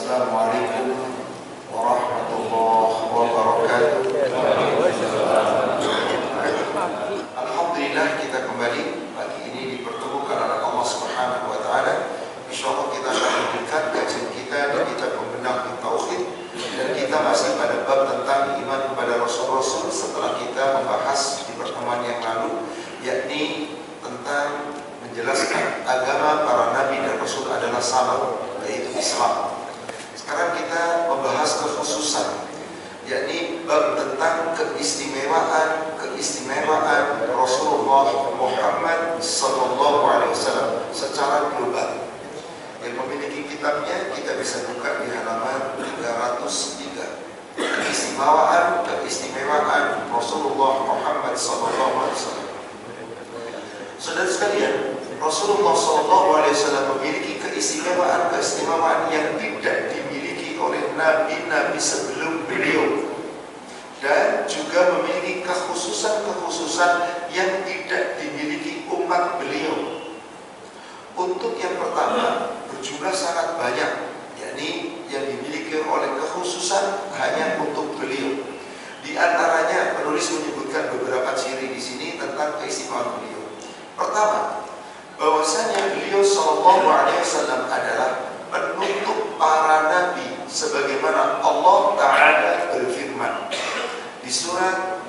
Assalamualaikum warahmatullahi wabarakatuh. Alhamdulillah kita kembali pagi ini dipertemukan oleh Allah Subhanahu wa taala. Insyaallah kita akan lanjutkan kajian kita di kitab Pembenahan Tauhid dan kita masih pada bab tentang iman kepada Rasul-Rasul setelah kita membahas di pertemuan yang lalu, yakni tentang menjelaskan agama para nabi dan rasul adalah sama, yaitu Islam. Sekarang kita membahas kekhususan, yakni bab tentang keistimewaan Rasulullah Muhammad sallallahu alaihi wasallam secara global. Yang memiliki kitabnya kita bisa buka di halaman 303. Keistimewaan Rasulullah Muhammad sallallahu alaihi wasallam. Saudara sekalian, Rasulullah SAW memiliki keistimewaan yang tidak dimiliki oleh nabi-nabi sebelum beliau, dan juga memiliki kekhususan yang tidak dimiliki umat beliau. Untuk yang pertama, berjumlah sangat banyak, yakni yang dimiliki oleh kekhususan hanya untuk beliau. Di antaranya penulis menyebutkan beberapa ciri di sini tentang keistimewaan beliau. Pertama, bahwasanya beliau sallallahu alaihi wasallam adalah penutup para nabi, sebagaimana Allah Ta'ala berfirman di surat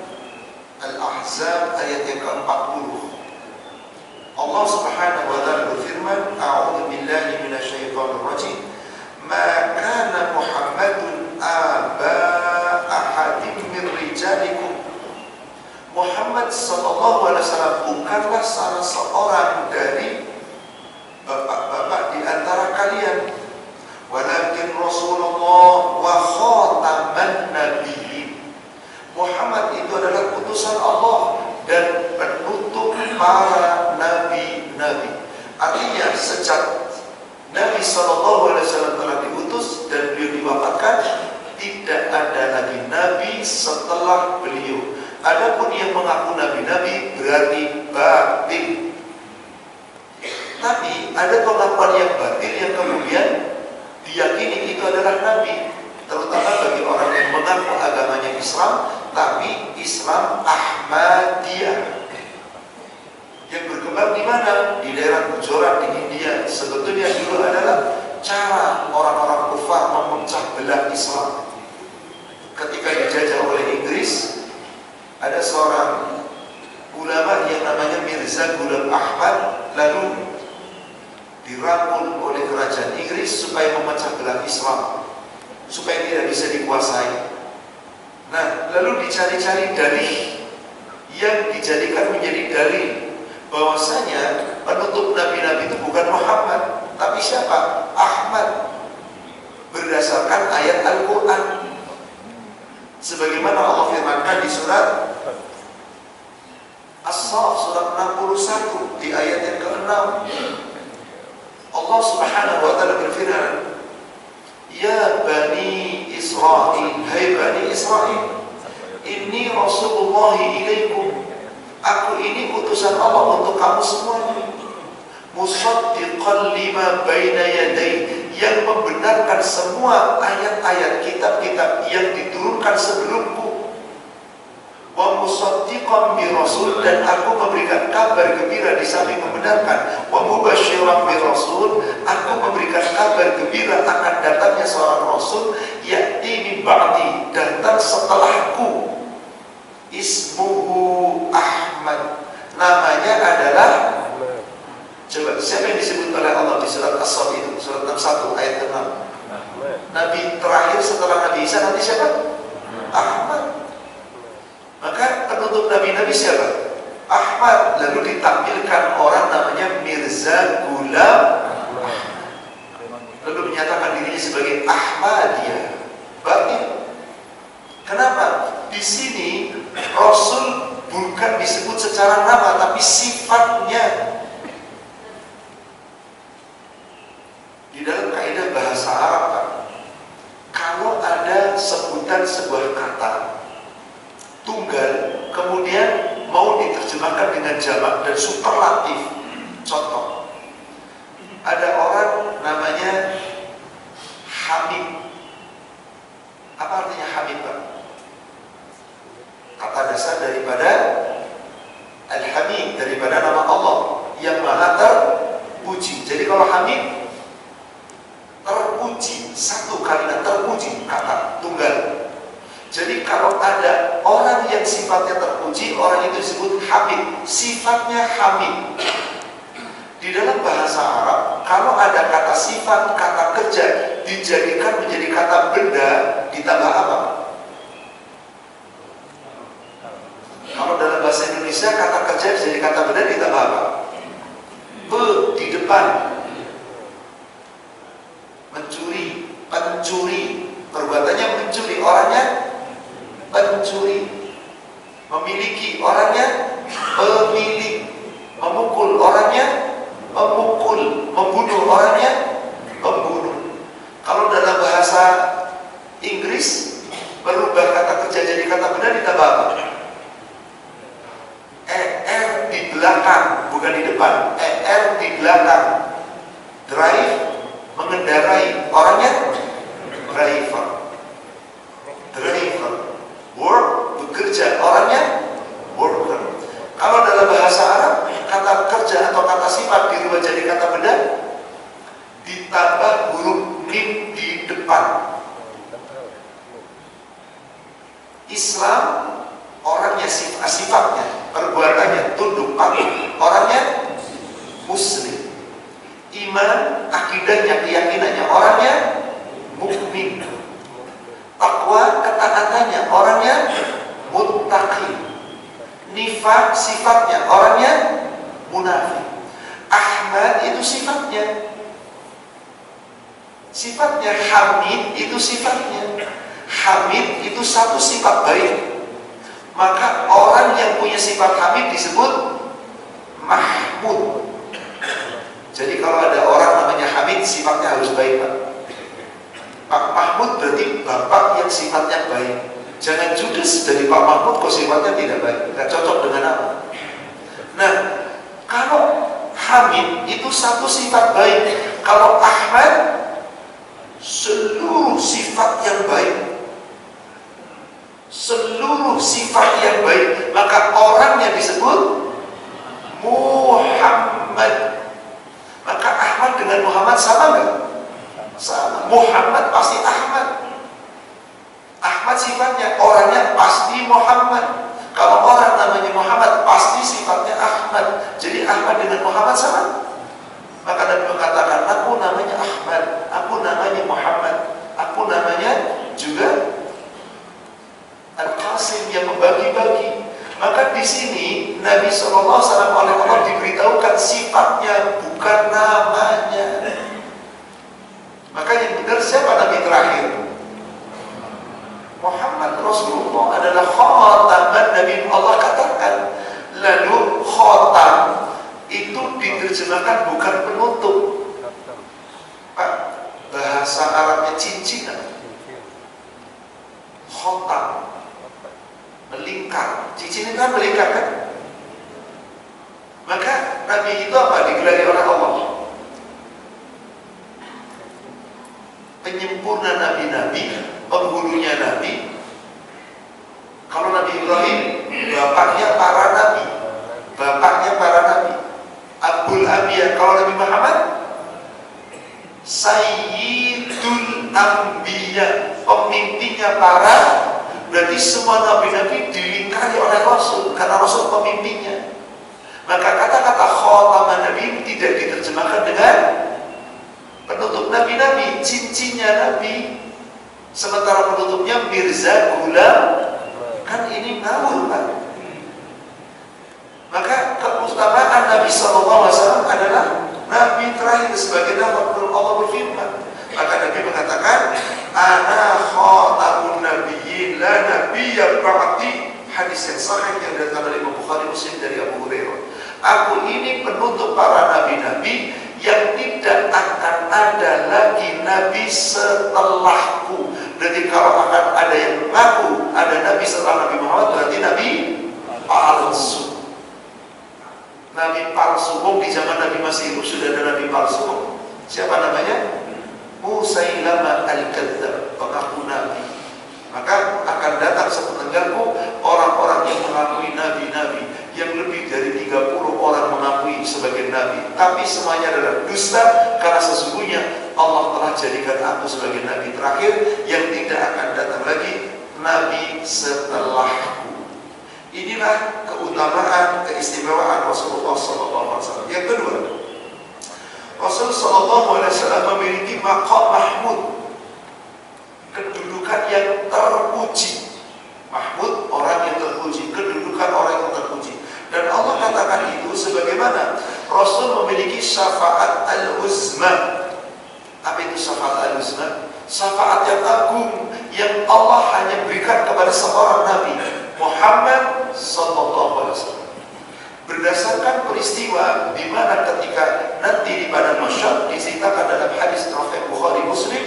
Al-Ahzab ayat yang ke-40. Allah Subhanahu wa taala berfirman, a'udzu billahi minasyaitonir rajim, ma kana Muhammadun aba ahadin min rijalikum. Muhammad sallallahu alaihi wasallam bukanlah salah seorang dari bapak-bapak di antara kalian, walakin Rasulullah wa khataman nabiyyin. Muhammad itu adalah utusan Allah dan penutup para nabi-nabi. Artinya sejak Nabi sallallahu alaihi wasallam telah diutus dan beliau diwafatkan, tidak ada lagi nabi setelah beliau. Adapun yang mengaku nabi-nabi berarti batil. Tapi ada pengakuan yang batil yang kemudian diyakini itu adalah nabi, terutama bagi orang yang mengaku agamanya Islam, tapi Islam Ahmadiyah yang berkembang di mana? Di daerah Gujarat di India. Sebetulnya dulu adalah cara orang-orang kufar memecah belah Islam. Ketika dijajah oleh Inggris, ada seorang ulama yang namanya Mirza Ghulam Ahmad, lalu dirangkul oleh kerajaan Inggris supaya memecah belah Islam, supaya tidak bisa dikuasai. Nah, lalu dicari-cari dalih yang dijadikan menjadi dalil bahwasanya penutup nabi-nabi itu bukan Muhammad, tapi siapa? Ahmad, berdasarkan ayat Al-Quran. Sebagaimana Allah firmankan di surat As-Saff surat 61 di ayat yang ke-6. Allah Subhanahu wa taala berfirman, ya Bani Israel, hai Bani Israel, inni Rasulullah ilaikum, aku ini utusan Allah untuk kamu semuanya, musaddiqan lima baina yadayhi, yang membenarkan semua ayat-ayat kitab-kitab yang diturunkan sebelumku, wa musaddiqan bi rasul, dan aku memberikan kabar gembira di samping membenarkan, wa mubasysyiran bi rasul, aku memberikan kabar gembira akan datangnya seorang rasul, ya'ti min ba'di, datang setelahku, ismuhu Ahmad, namanya adalah, coba siapa yang disebut oleh Allah di surat As-Saff itu, surat 61 ayat 6? Nabi terakhir setelah Nabi Isa nanti siapa? Ahmad. Maka penutup nabi-nabi siapa? Ahmad. Lalu ditampilkan orang namanya Mirza Ghulam Ahmad, lalu menyatakan dirinya sebagai Ahmadiyah. Batil. Kenapa? Di sini Rasul bukan disebut secara nama, tapi sifatnya. Di dalam kaidah bahasa Arab, Pak, kalau ada sebutan sebuah kata tunggal kemudian mau diterjemahkan dengan jamak dan superlatif, contoh, ada orang namanya Hamid. Apa artinya Hamid, Pak? Kata dasar daripada Al-Hamid, daripada nama Allah yang maha terpuji. Jadi kalau Hamid, terpuji, satu kalimat, terpuji, kata tunggal. Jadi kalau ada orang yang sifatnya terpuji, orang itu disebut Hamid, sifatnya Hamid. Di dalam bahasa Arab, kalau ada kata sifat, kata kerja dijadikan menjadi kata benda, ditambah apa? Kalau dalam bahasa Indonesia kata kerja jadi kata benda ditambah apa? Di depan. Mencuri, pencuri, perbuatannya mencuri, orangnya pencuri. Memiliki, orangnya pemilik. Memukul, orangnya memukul. Membunuh, orangnya pembunuh. Kalau dalam bahasa Inggris berubah kata kerja jadi kata benda ditambah apa? ER di belakang, bukan di depan. ER di belakang. Drive, mengendarai, orangnya driver. Driver. Work, bekerja, orangnya worker. Kalau dalam bahasa Arab, kata kerja atau kata sifat dirubah jadi kata benda, ditambah huruf mim di depan. Islam, orangnya sifatnya, perbuatannya tunduk patuh, orangnya muslim. Iman, akidahnya, keyakinannya, orangnya mukmin. Takwa, ketaatannya, orangnya muttaqi. Nifaq, sifatnya, orangnya munafik. Ahmad itu sifatnya. Sifatnya Hamid itu sifatnya. Hamid itu satu sifat baik. Maka orang yang punya sifat Hamid disebut Mahmud. Jadi kalau ada orang namanya Hamid, sifatnya harus baik, Pak. Pak Mahmud berarti bapak yang sifatnya baik. Jangan judes dari Pak Mahmud kok sifatnya tidak baik. Tidak cocok dengan apa? Nah, kalau Hamid itu satu sifat baik. Kalau Ahmad, seluruh sifat yang baik. Seluruh sifat yang baik. Maka orangnya disebut Muhammad. Maka Ahmad dengan Muhammad sama nggak? Sama. Muhammad pasti Ahmad. Ahmad sifatnya, orangnya pasti Muhammad. Kalau orang namanya Muhammad, pasti sifatnya Ahmad. Jadi Ahmad dengan Muhammad sama. Maka Nabi mengatakan, aku namanya Ahmad, aku namanya Muhammad, aku namanya juga Al-Qasim yang membagi-bagi. Maka di sini Nabi SAW oleh Allah diberitahukan sifatnya, bukan namanya. Maka yang benar siapa Nabi terakhir? Muhammad Rasulullah adalah khataman Nabi. Allah katakan, lalu khatam itu diterjemahkan bukan penutup, Pak. Bahasa Arabnya cincin. Khatam melingkar, cincin itu kan melingkar kan? Maka Nabi itu apa? Digelari oleh Allah penyempurna nabi-nabi, penghulunya nabi. Kalau Nabi Ibrahim, bapaknya para nabi, Abul Anbiya. Kalau Nabi Muhammad, Sayyidul Anbiya, pemimpinnya para. Berarti semua nabi-nabi dilingkari oleh Rasul, karena Rasul pemimpinnya. Maka kata-kata khataman Nabi tidak diterjemahkan dengan penutup nabi-nabi, cincinnya Nabi. Sementara penutupnya Mirza Ghulam, kan ini ngawur, Pak. Maka keutamaan Nabi SAW adalah Nabi terakhir. Sebagai Allah berfirman, maka Nabi mengatakan, ana khatamun nabiyyin la nabiyya ba'di. Hadis yang sahih yang datang dari Imam Bukhari, Muslim, dari Abu Hurairah. Aku ini penutup para nabi-nabi yang tidak akan ada lagi nabi setelahku. Berarti kalau akan ada yang mengaku ada nabi setelah Nabi Muhammad, berarti nabi palsu. Nabi palsu. Di zaman Nabi masih hidup sudah ada nabi palsu. Siapa namanya? Musailamah al-Kadzdzab, pengaku nabi. Maka akan datang sepeninggalku orang-orang yang mengakui nabi-nabi, yang lebih dari 30 orang mengakui sebagai nabi, tapi semuanya adalah dusta, karena sesungguhnya Allah telah jadikan aku sebagai nabi terakhir yang tidak akan datang lagi nabi setelahku. Inilah keutamaan, keistimewaan Rasulullah SAW. Yang kedua, Rasul SAW memiliki maqam mahmud, kedudukan yang terpuji. Mahmud, orang yang terpuji, kedudukan orang yang terpuji. Dan Allah katakan itu sebagaimana Rasul memiliki syafaat al-uzma. Apa itu syafaat al-uzma? Syafaat yang agung yang Allah hanya berikan kepada seorang Nabi, Muhammad SAW. Berdasarkan peristiwa di mana ketika nanti di padang mahsyar diceritakan dalam hadis riwayat Bukhari Muslim,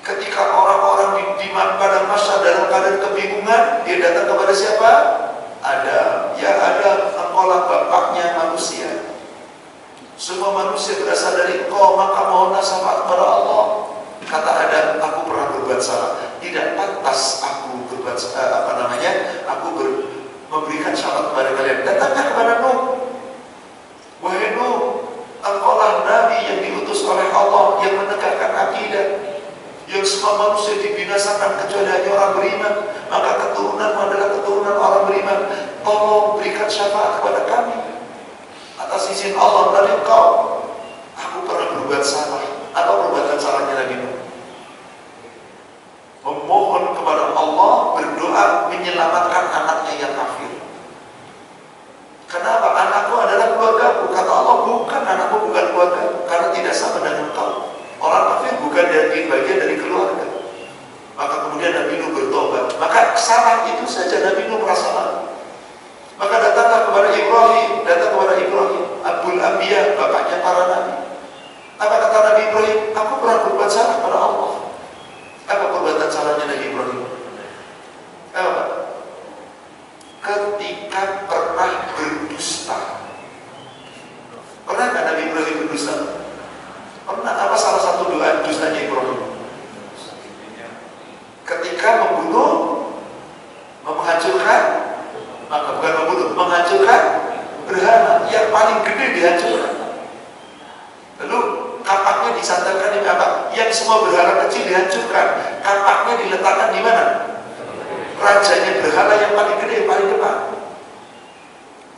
ketika orang-orang di padang mahsyar dalam keadaan kebingungan, dia datang kepada siapa? Adam. Ya Adam, engkaulah bapaknya manusia. Semua manusia berasal dari engkau, maka mohonlah syafaat kepada Allah. Kata Adam, aku pernah berbuat salah. Tidak pantas aku berbuat memberikan syafaat kepada kalian. Datanglah kepada Nuh. Wahai Nuh, engkaulah nabi yang diutus oleh Allah, yang menegakkan akidah, yang semua manusia dibinasakan kecuali hanya orang beriman. Maka keturunanmu adalah keturunan orang beriman. Tolong berikan syafaat kepada kami atas izin Allah dari engkau. Aku pernah berbuat salah. Apa perbuatan salahnya Nabi Nuh? Memohon kepada Allah, berdoa menyelamatkan anaknya yang kafir. Kenapa? Anakku adalah keluargaku. Kata Allah, bukan, anakmu bukan keluarga, karena tidak sama dengan kau. Orang kafir bukan dari bagian dari keluarga. Maka kemudian Nabi Nuh bertobat. Maka salah itu saja Nabi Nuh merasa malu. Maka datanglah kepada Ibrahim, Abul Anbiya, bapaknya para nabi. Apa kata Nabi Ibrahim? Aku pernah berbuat salah pada Allah. Apa perbuatan salahnya Nabi Ibrahim? Apa? Ketika pernah berdusta. Pernah nggak Nabi Ibrahim berdusta? Pernah. Apa salah satu doa dustanya Ibrahim? Ketika membunuh, menghancurkan, maka bukan membunuh, menghancurkan berhala yang paling gede dihancurkan. Lalu kapaknya disandarkan di apa? Yang semua berhala kecil dihancurkan. Kapaknya diletakkan di mana? Rajanya berhala yang paling gede, yang paling depan.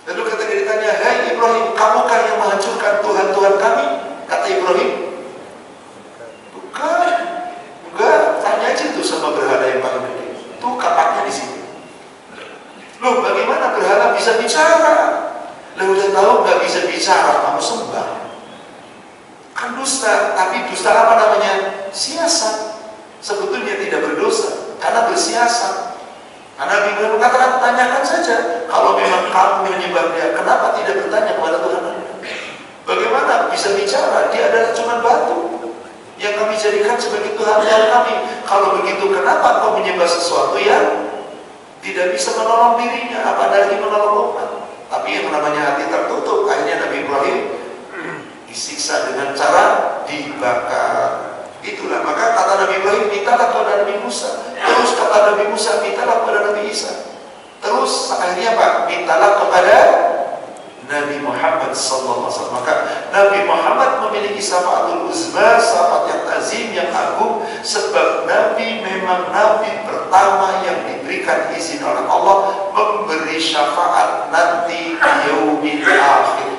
Lalu ketika ditanya, hai Ibrahim, kamukah yang menghancurkan Tuhan-Tuhan kami? Kata Ibrahim, bukan. Tanya aja tuh sama berhala yang paling gede. Tuh kapaknya di sini. Loh, bagaimana berhala bisa bicara? Loh, udah tahu nggak bisa bicara, kamu sembah. Kan dusta, tapi dusta apa namanya? Siasat. Sebetulnya tidak berdosa, karena bersiasat. Karena Nabi Ibrahim mengatakan, tanyakan saja. Kalau memang kamu menyembah dia, kenapa tidak bertanya kepada Tuhan Anda? Bagaimana bisa bicara? Dia adalah cuma batu yang kami jadikan sebagai Tuhan kami. Kalau begitu, kenapa kau menyembah sesuatu yang tidak bisa menolong dirinya, apalagi menolong umat? Tapi yang namanya hati tertutup, akhirnya Nabi Ibrahim disiksa dengan cara dibakar. Itulah, maka kata Nabi Ibrahim, mintalah kepada Nabi Musa. Terus kata Nabi Musa, mintalah kepada Nabi Isa. Terus akhirnya Pak, mintalah kepada Nabi Muhammad SAW. Maka Nabi Muhammad memiliki syafaatul uzma, syafaat yang azim, yang agung, sebab Nabi memang Nabi pertama yang diberikan izin oleh Allah memberi syafaat nanti di yaumil akhir.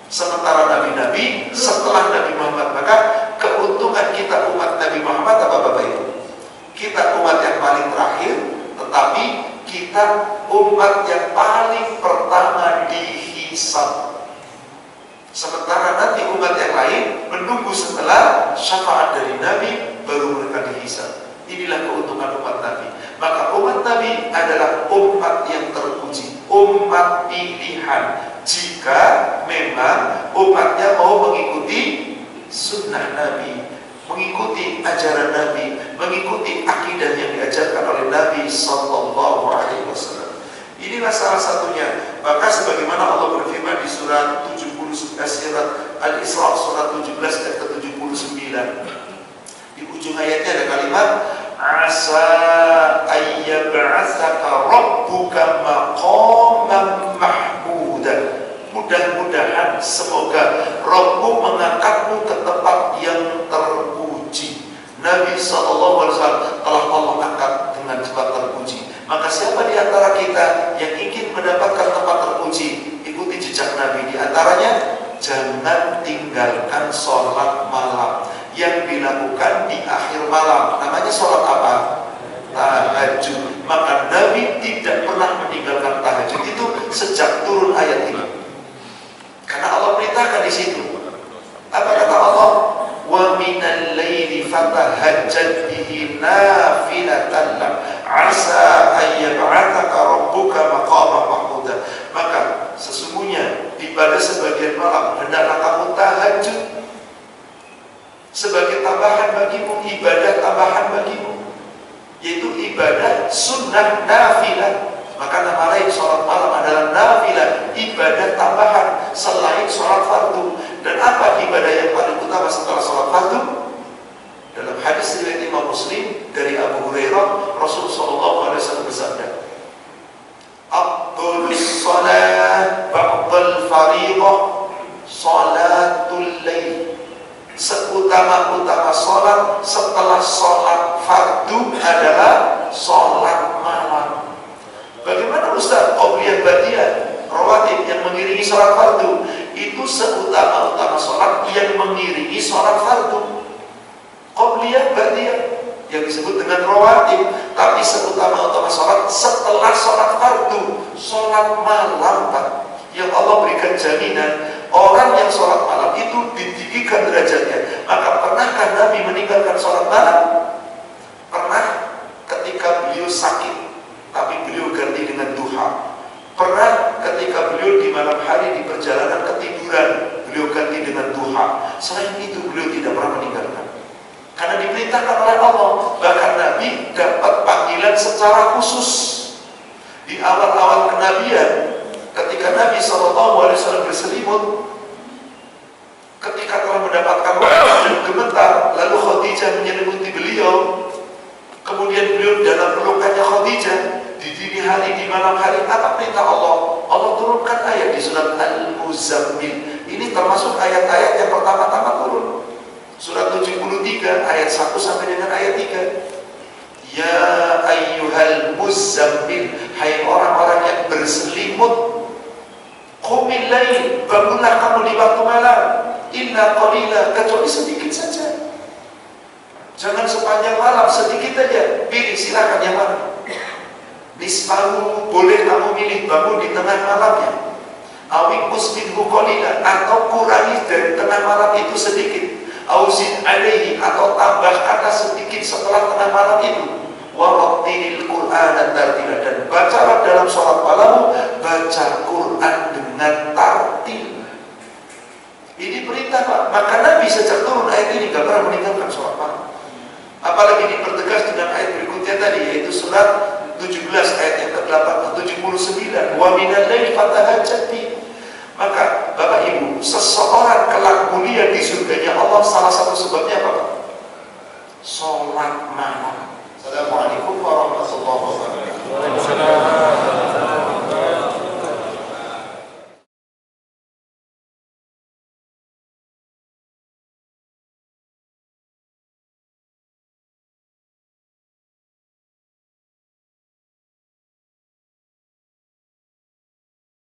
Sementara Nabi-Nabi setelah Nabi Muhammad, maka keuntungan kita umat Nabi Muhammad apa Bapak Ibu? Kita umat yang paling terakhir, tetapi kita umat yang paling pertama dihisab. Sementara nanti umat yang lain menunggu setelah syafaat dari Nabi baru mereka dihisab. Inilah keuntungan umat Nabi. Maka umat Nabi adalah umat yang terpuji, umat pilihan. Jika memang umatnya mau mengikuti sunnah Nabi, mengikuti ajaran Nabi, mengikuti akidah yang diajarkan oleh Nabi Sallallahu Alaihi Wasallam. Inilah salah satunya. Maka sebagaimana Allah berfirman di surat 70 surat Al-Isra surat 17 ayat ke-79, Di ujung ayatnya ada kalimat asa ayyab'atsaka rabbuka maqaman mahmudan. Mudah-mudahan semoga Rabbmu mengangkatmu ke tempat yang terpuji. Nabi SAW telah Allah angkat dengan tempat terpuji. Maka siapa di antara kita yang ingin mendapatkan tempat terpuji, ikuti jejak Nabi. Di antaranya, jangan tinggalkan sholat malam yang dilakukan di akhir malam. Namanya sholat apa? Tahajud. Maka Nabi tidak pernah meninggalkan tahajud itu sejak turun ayat ini. Karena Allah perintahkan di situ. Apa kata Allah? Wa minal laili fatahajjad bihi nafilatan lak asa ayyab'atsaka rabbuka maqaman mahmuda. Maka sesungguhnya pada sebagian malam hendaklah kamu tahajud sebagai tambahan bagimu, ibadah tambahan bagimu, yaitu ibadah sunnah nafilah. Maka nama lain sholat malam adalah nafilah, ibadah tambahan selain sholat fardu. Dan apa ibadah yang paling utama setelah sholat fardu? Dalam hadis riwayat Imam Muslim dari Abu Hurairah, Rasulullah SAW bersabda, "Afdhalus shalah ba'dal fariidhah shalatul lail." Seutama-utama sholat setelah sholat fardu adalah sholat malam. Bagaimana Ustaz? Qobliyah Ba'diyah rawatib yang mengiringi sholat fardu itu seutama-utama sholat yang mengiringi sholat fardu. Qobliyah Ba'diyah yang disebut dengan rawatib, tapi seutama-utama sholat setelah sholat fardu, sholat malam, Pak. Yang Allah berikan jaminan orang yang sholat malam itu ditinggikan derajatnya. Maka pernahkah Nabi meninggalkan sholat malam? Pernah, ketika beliau sakit tapi beliau ganti dengan duha. Pernah ketika beliau di malam hari di perjalanan ketiduran, beliau ganti dengan duha. Selain itu beliau tidak pernah meninggalkan. Karena diperintahkan oleh Allah. Bahkan Nabi dapat panggilan secara khusus di awal-awal kenabian. Ketika Nabi SAW berselimut, ketika telah mendapatkan wahyu dan gemetar, lalu Khadijah menyelimuti beliau. Kemudian beliau dalam pelukannya Khadijah di dini hari, di malam hari. Apa perintah Allah? Allah turunkan ayat di surat Al-Muzammil. Ini termasuk ayat-ayat yang pertama-tama turun. Surat 73 ayat 1 sampai dengan ayat 3. Ya ayyuhal muzammil, hai orang-orang yang berselimut, qumil lail, bangunlah kamu di waktu malam, illa qalila, kecuali sedikit saja. Jangan sepanjang malam, sedikit aja. Pilih, silakan yang mana. Nisfahu, boleh kamu pilih bangun di tengah malamnya. Awik musminhu qalila, atau kurangi dari tengah malam itu sedikit. Auzid alaihi, atau tambah kata sedikit setelah tengah malam itu. Warattilil Qur'ana tartila, dan bacalah dalam sholat malammu, baca Quran dengan tartil. Ini perintah, Pak. Maka Nabi sejak turun ayat ini gak pernah meninggalkan sholat malam. Apalagi dipertegas dengan ayat berikutnya tadi, yaitu surat 17 ayat yang ke-79, wa minal laili fatahajjad bi. Maka Bapak Ibu, seseorang kelak mulia di surganya Allah, salah satu sebabnya apa, Pak? Sholat malam. Assalamualaikum warahmatullahi wabarakatuh.